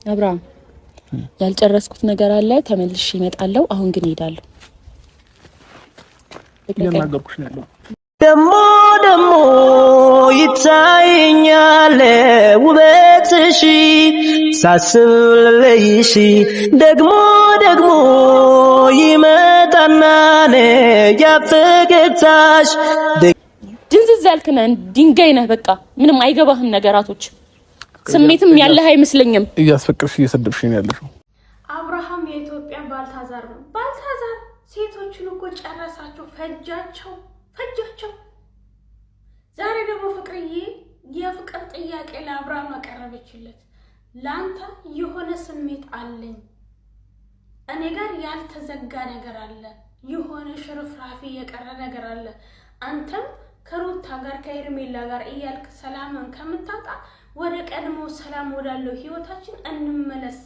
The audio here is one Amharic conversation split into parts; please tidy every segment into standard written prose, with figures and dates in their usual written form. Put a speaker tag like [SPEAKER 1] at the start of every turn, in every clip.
[SPEAKER 1] አብርሃም ያልጨረስኩት ነገር አለ ተመልሼ እመጣለሁ አሁን ግን ሄዳለሁ
[SPEAKER 2] ለማገርኩሽ ነው
[SPEAKER 3] ደሞ ይታየኛል ውበትሽ ሳስብልሽ ደግሞ ይመጣና ያፈገግታሽ
[SPEAKER 1] ድንዝዝ ያልክነ ድንጋይ ነህ በቃ ምንም አይገባህም ነገራቶች ስሜትም ያለህ አይመስለኝም
[SPEAKER 2] እያስፈቅርሽ እየሰደብሽ ነው ያለሽው
[SPEAKER 4] አብርሃም የኢትዮጵያ ባልታዛር ነው ባልታዛር ሴቶችን እኮ ጨረሳቸው ፈጃቸው ዛሬ ደግሞ ፍቅርዬ የፍቅር ጥያቄ ለአብርሃም አቀረበችለት ላንተ የሆነ ስሜት አለኝ እኔ ጋር ያልተዘጋ ነገር አለ የሆነ ሽርፍራፊ የቀረ ነገር አለ አንተም ከሩታ ጋር ከሄርሜላ ጋር እያልክ ሰላምን ከምታጣ ወደ ቀድሞ ሰላም ወዳለው ህይወታችን እንመለስ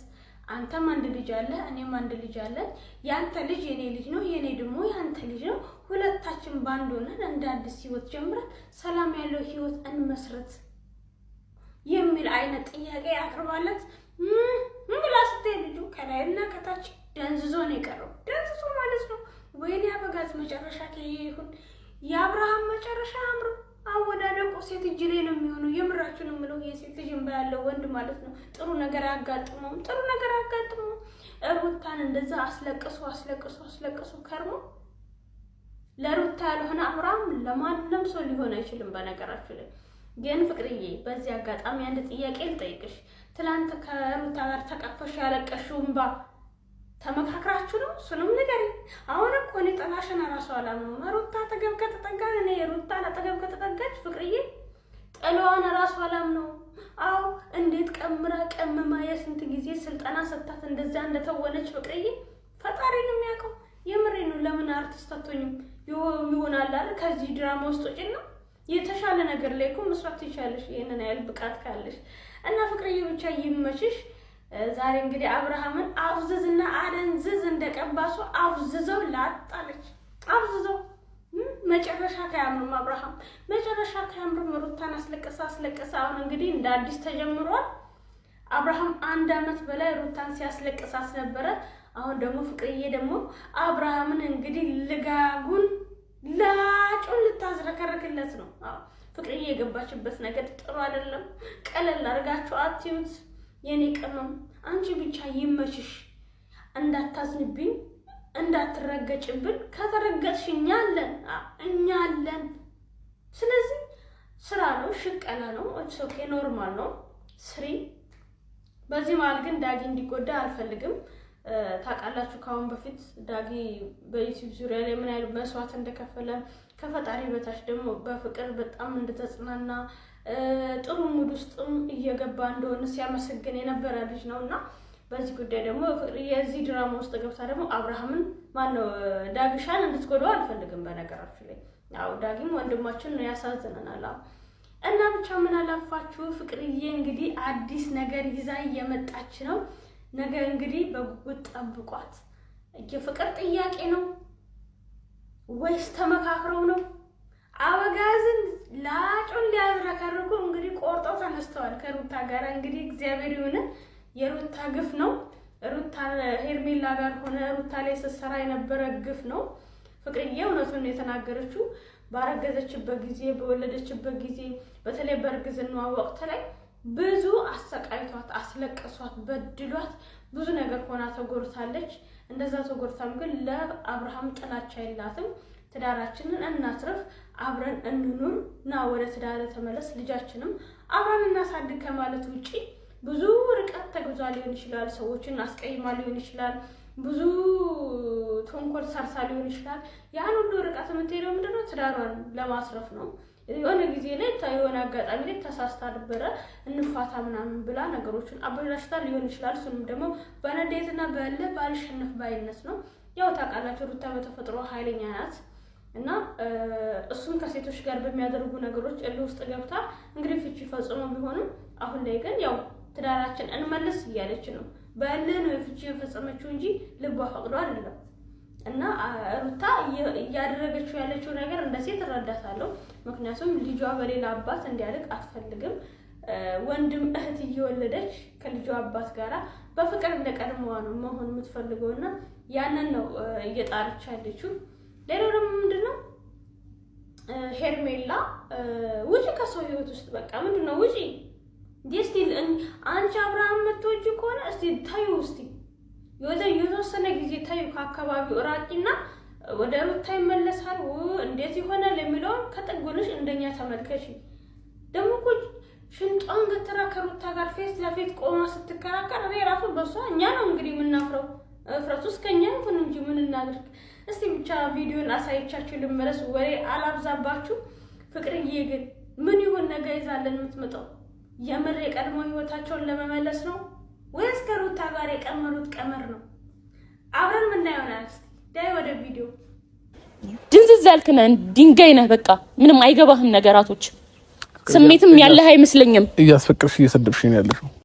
[SPEAKER 4] አንተም አንድ ልጅ አለ እኔም አንድ ልጅ አለ ያንተ ልጅ የኔ ልጅ ነው የኔ ደግሞ ያንተ ልጅ ነው ሁለታችን ባንድ ሆነን እንደ አዲስ ህይወት ጀምረን ሰላም ያለው ህይወት እንመስረት የሚል አይነት ጥያቄ አቅርባለት ምላስቴ ልጁ ከላይና ከታች ደንዝዞ ነው የቀረው ደንዝዞ ማለት ነው ወይኔ አበጋዝ መጨረሻ ከይሁን የአብርሃም መጨረሻ አምሮ አወዳደቁ ሴት እጅ ላይ ነው የሚሆነው የምራቹን ምለው የሴት ልጅ እንባለው ወንድ ማለት ነው ጥሩ ነገር አጋጥመው ሩታን እንደዛ አስለቅሶ ከርሞ ለሩታ ያልሆነ አብርሃም ለማንም ሰው ሊሆን አይችልም በነገራችሁ ላይ ግን ፍቅርዬ በዚህ አጋጣሚ አንድ ጥያቄ ልጠይቅሽ ትላንት ከሩታ ጋር ተቃፈሽ ያለቀሽው እንባ ተመካክራችሁ ነው እሱንም ንገሪ አሁን እኮ እኔ ጠላሽና ራሱ አላምነው ሩታ ተገብ ከተጠጋን እኔ ሩታ ተገብ ከተጠጋች ፍቅርዬ ጠላዋን ራሱ አላምነው አው እንዴት ቀምማ የስንት ጊዜ ስልጣና ሰጣት እንደዛ እንደተወነች ፍቅርዬ ፈጣሪ ነው የሚያውቀው የምሬ ነው ለምን አርቲስት አትሆኝም ይሆናል አይደል ከዚህ ድራማ ውስጥ ወጪና የተሻለ ነገር ላይ እኮ መስራት ይቻላልሽ ይሄንን ያህል ብቃት ካለሽ እና ፍቅርዬ ብቻ ይመችሽ ዛሬ እንግዲህ አብርሃምን አፍዝዝና አደንዝዝ እንደቀባሱ አፍዝዘው ላጣለች አፍዝዘው መጨረሻ ከያምሩ አብርሃም መጨረሻ ከያምሩ ሩታን አስለቀሳ አሁን እንግዲህ እንደ አዲስ ተጀምሯል አብርሃም አንድ አመት በላይ ሩታን ሲያስለቅሳት ነበር አሁን ደግሞ ፍቅርዬ ደግሞ አብርሃምን እንግዲህ ልጋጉን ላጩን ልታዝረከረክለት ነው ፍቅርዬ የገባችበት ነገር ጥሩ አይደለም ቀለል አርጋችሁ አትዩት የኔ ቀመም አንቺ ብቻ ይመችሽ እንዳታዝንብኝ እንዳትረገጭብን ከተረገጥሽ እኛ አለን ስለዚህ ስራ ነው ሽቀላ ነው ኦኬ ኖርማል ነው ስሪ በዚህ ማለት ግን ዳጊ እንዲጎዳ አልፈልግም ታቃላችሁ ካሁን በፊት ዳጊ በዩቲዩብ ዙሪያ ላይ ምን አይነት መስዋዕት እንደከፈለ ከፈጣሪ በታች ደግሞ በፍቅር በጣም እንደተጽናና ጥሩ ሙድ ውስጥም እየገባ እንደሆነ ሲያመሰግን የነበረ ልጅ ነውና በዚህ ጉዳይ ደግሞ የዚህ ድራማ ውስጥ ገብታ ደግሞ አብርሃምን ማነው ዳግሻን እንድትጎዳው አልፈልግም በነገራችሁ ላይ ያው ዳጊም ወንድማችን ነው ያሳዝነናል እና ብቻ ምን አላፋችሁ ፍቅርዬ እንግዲህ አዲስ ነገር ይዛ እየመጣች ነው ነገ እንግዲህ በጉጉት ጠብቋት የፍቅር ጥያቄ ነው ወይስ ተመካክረው ነው አበጋዝን ላጩን ሊያዝረከርኩ እንግዲህ ቆርጠው ተነስተዋል ከሩታ ጋር እንግዲህ እግዚአብሔር ይሁን የሩታ ግፍ ነው ሩታ ሄርሜላ ጋር ሆነ ሩታ ላይ ሰሰራ የነበረ ግፍ ነው ፍቅርዬ እውነቱን የተናገረችው ባረገዘችበት ጊዜ በወለደችበት ጊዜ በተለይ በርግዝናዋ ወቅት ላይ ብዙ አሰቃይቷት አስለቀሷት በድሏት ብዙ ነገር ሆና ተጎርታለች እንደዛ ተጎርታም ግን ለአብርሃም ጥላቻ የላትም ትዳራችንን እናትርፍ አብረን እንኑር ና ወደ ትዳር ተመለስ ልጃችንም አብረን እናሳድግ ከማለት ውጪ ብዙ ርቀት ተጉዛ ሊሆን ይችላል ሰዎችን አስቀይማ ሊሆን ይችላል ብዙ ተንኮል ሰርሳ ሊሆን ይችላል ያን ሁሉ ርቀት የምትሄደው ምንድነው ትዳሯን ለማስረፍ ነው የሆነ ጊዜ ላይ የሆነ አጋጣሚ ላይ ተሳስታ ነበረ እንፋታ ምናምን ብላ ነገሮችን አበላሽታ ሊሆን ይችላል እሱንም ደግሞ በነዴትና በእለ ባልሸነፍ ባይነት ነው ያው ታውቃላችሁ ሩታ በተፈጥሮ ኃይለኛ ናት እና እሱም ከሴቶች ጋር በሚያደርጉ ነገሮች እልህ ውስጥ ገብታ እንግዲህ ፍቺ ፈጽሞ ቢሆንም አሁን ላይ ግን ያው ትዳራችን እንመልስ እያለች ነው በእልህ ነው ፍቺ የፈጸመችው እንጂ ልቧ ፈቅዶ አይደለም እና ሩታ እያደረገችው ያለችው ነገር እንደ ሴት እረዳታለሁ ምክንያቱም ልጇ በሌላ አባት እንዲያድግ አትፈልግም ወንድም እህት እየወለደች ከልጇ አባት ጋራ በፍቅር እንደቀድሞዋ ነው መሆን የምትፈልገውና ያንን ነው እየጣረች ያለችው። ሌላው ደግሞ ምንድነው ሄርሜላ ውጪ ከሰው ህይወት ውስጥ በቃ ምንድነው ውጪ ዲስቲል አንቺ አብርሃም መጥቶጂ ከሆነ እስቲ ታዩ እስቲ የተወሰነ ጊዜ ታዩ ከአካባቢው ራቂና ወደ ሩታ ይመለሳል እንዴት ይሆናል የሚለው ከጥጉልሽ እንደኛ ተመልከሽ። ደግሞ ሽንጧን ገትራ ከሩታ ጋር ፌስ ለፌስ ቆማ ስትከራከር ራሱ በሷ እኛ ነው እንግዲህ የምናፍረው። ፍረቱስ ከኛ ይሁን እንጂ ምን እናድርግ። እስቲ ብቻ ቪዲዮን አሳይቻችሁ ልመለስ፣ ወሬ አላብዛባችሁ። ፍቅርዬ ግን ምን ይሁን ነገ ይዛለን የምትመጣው? የምር የቀድሞ ህይወታቸውን ለመመለስ ነው ወይስ ከሩታ ጋር የቀመሩት ቀመር ነው? አብረን ምን እናየው። እስቲ ዳይ ወደ ቪዲዮ።
[SPEAKER 1] ድንዝዝ ያልክ ነህ፣ ድንጋይ ነህ። በቃ ምንም አይገባህም ነገራቶች። ስሜትም ያለህ አይመስለኝም።
[SPEAKER 2] እያስፈቅርሽ እየሰደብሽኝ ያለሽው